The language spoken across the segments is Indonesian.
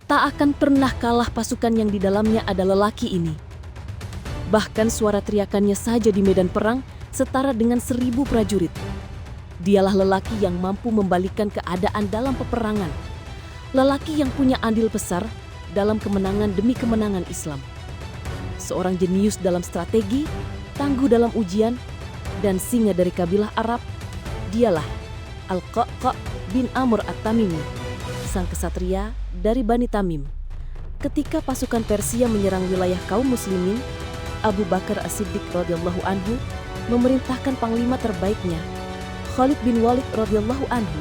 tak akan pernah kalah pasukan yang di dalamnya ada lelaki ini. Bahkan suara teriakannya saja di medan perang setara dengan 1000 prajurit. Dialah lelaki yang mampu membalikkan keadaan dalam peperangan. Lelaki yang punya andil besar dalam kemenangan demi kemenangan Islam. Seorang jenius dalam strategi, tangguh dalam ujian, dan singa dari kabilah Arab, dialah Al-Qa'qa' bin Amr At-Tamimi, sang kesatria dari Bani Tamim. Ketika pasukan Persia menyerang wilayah kaum muslimin, Abu Bakar As-Siddiq radhiyallahu anhu memerintahkan panglima terbaiknya, Khalid bin Walid radhiyallahu anhu,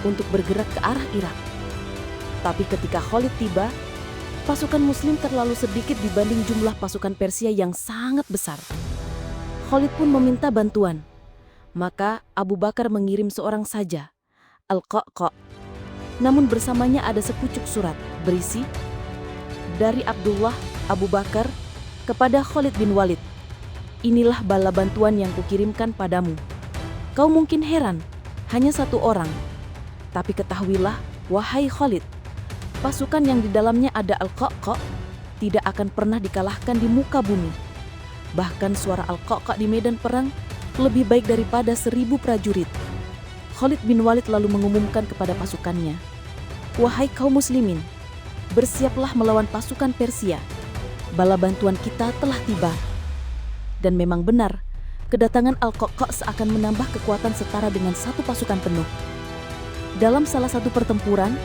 untuk bergerak ke arah Irak. Tapi ketika Khalid tiba, pasukan muslim terlalu sedikit dibanding jumlah pasukan Persia yang sangat besar. Khalid pun meminta bantuan. Maka Abu Bakar mengirim seorang saja, Al-Qa'qa'. Namun bersamanya ada sepucuk surat berisi, dari Abdullah Abu Bakar kepada Khalid bin Walid. Inilah bala bantuan yang kukirimkan padamu. Kau mungkin heran, hanya satu orang. Tapi ketahuilah, wahai Khalid, pasukan yang di dalamnya ada Al-Qa'qa' tidak akan pernah dikalahkan di muka bumi. Bahkan suara Al-Qa'qa' di medan perang lebih baik daripada 1000 prajurit. Khalid bin Walid lalu mengumumkan kepada pasukannya, wahai kaum muslimin, bersiaplah melawan pasukan Persia. Bala bantuan kita telah tiba. Dan memang benar, kedatangan Al-Qa'qa' seakan menambah kekuatan setara dengan satu pasukan penuh. Dalam salah satu pertempuran,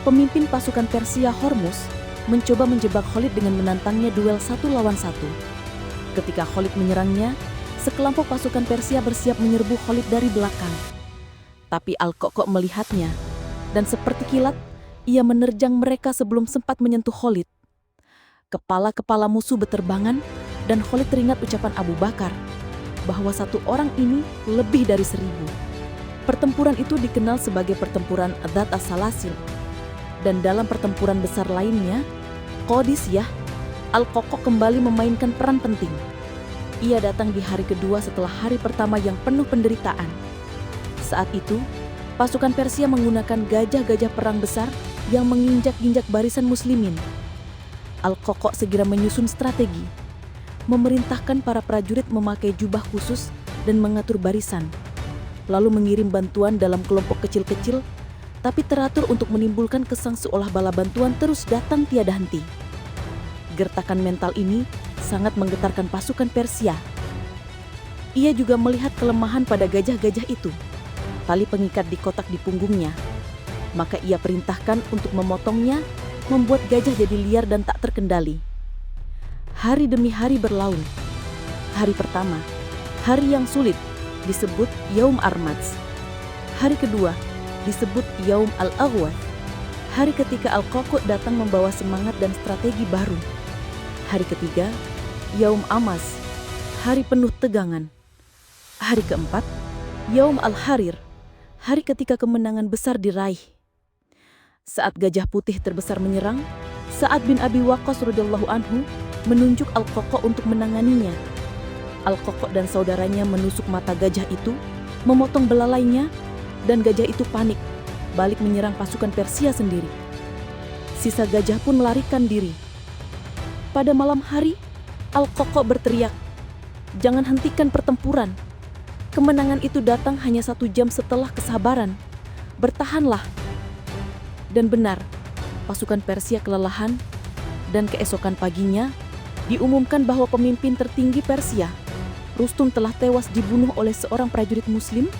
pemimpin pasukan Persia Hormuz mencoba menjebak Khalid dengan menantangnya duel 1 lawan 1. Ketika Khalid menyerangnya, sekelompok pasukan Persia bersiap menyerbu Khalid dari belakang. Tapi Al-Qa'qa' melihatnya, dan seperti kilat, ia menerjang mereka sebelum sempat menyentuh Khalid. Kepala-kepala musuh berterbangan, dan Khalid teringat ucapan Abu Bakar, bahwa satu orang ini lebih dari 1000. Pertempuran itu dikenal sebagai pertempuran Dzat As-Salasil. Dan dalam pertempuran besar lainnya, Qadisiyah, Al-Qa'qa' kembali memainkan peran penting. Ia datang di hari kedua setelah hari pertama yang penuh penderitaan. Saat itu, pasukan Persia menggunakan gajah-gajah perang besar yang menginjak-injak barisan muslimin. Al-Qa'qa' segera menyusun strategi, memerintahkan para prajurit memakai jubah khusus dan mengatur barisan, lalu mengirim bantuan dalam kelompok kecil-kecil, tapi teratur untuk menimbulkan kesan seolah bala bantuan terus datang tiada henti. Gertakan mental ini sangat menggetarkan pasukan Persia. Ia juga melihat kelemahan pada gajah-gajah itu, tali pengikat di kotak di punggungnya. Maka ia perintahkan untuk memotongnya, membuat gajah jadi liar dan tak terkendali. Hari demi hari berlalu. Hari pertama, hari yang sulit, disebut Yaum Armats. Hari kedua, disebut Yaum Al-Aghwath. Hari ketiga Al-Qa'qa' datang membawa semangat dan strategi baru. Hari ketiga, Yaum Amas, hari penuh tegangan. Hari keempat, Yaum Al-Harir, hari ketika kemenangan besar diraih. Saat gajah putih terbesar menyerang, Sa'ad bin Abi Waqqas radhiyallahu anhu menunjuk Al-Qa'qa' untuk menanganinya. Al-Qa'qa' dan saudaranya menusuk mata gajah itu, memotong belalainya, dan gajah itu panik, balik menyerang pasukan Persia sendiri. Sisa gajah pun melarikan diri. Pada malam hari, Al-Qa'qa' berteriak, "Jangan hentikan pertempuran. Kemenangan itu datang hanya 1 jam setelah kesabaran. Bertahanlah." Dan benar, pasukan Persia kelelahan, dan keesokan paginya diumumkan bahwa pemimpin tertinggi Persia, Rustum, telah tewas dibunuh oleh seorang prajurit muslim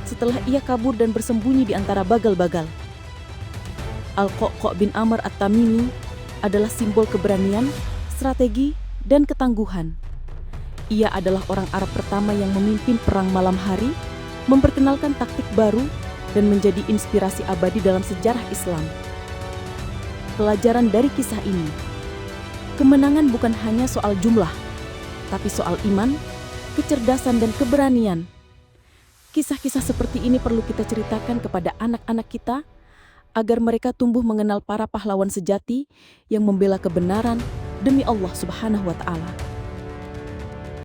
setelah ia kabur dan bersembunyi di antara bagal-bagal. Al-Qa'qa' bin Amr At-Tamimi adalah simbol keberanian, strategi, dan ketangguhan. Ia adalah orang Arab pertama yang memimpin perang malam hari, memperkenalkan taktik baru, dan menjadi inspirasi abadi dalam sejarah Islam. Pelajaran dari kisah ini, kemenangan bukan hanya soal jumlah, tapi soal iman, kecerdasan, dan keberanian. Kisah-kisah seperti ini perlu kita ceritakan kepada anak-anak kita, agar mereka tumbuh mengenal para pahlawan sejati yang membela kebenaran demi Allah Subhanahu wa Ta'ala.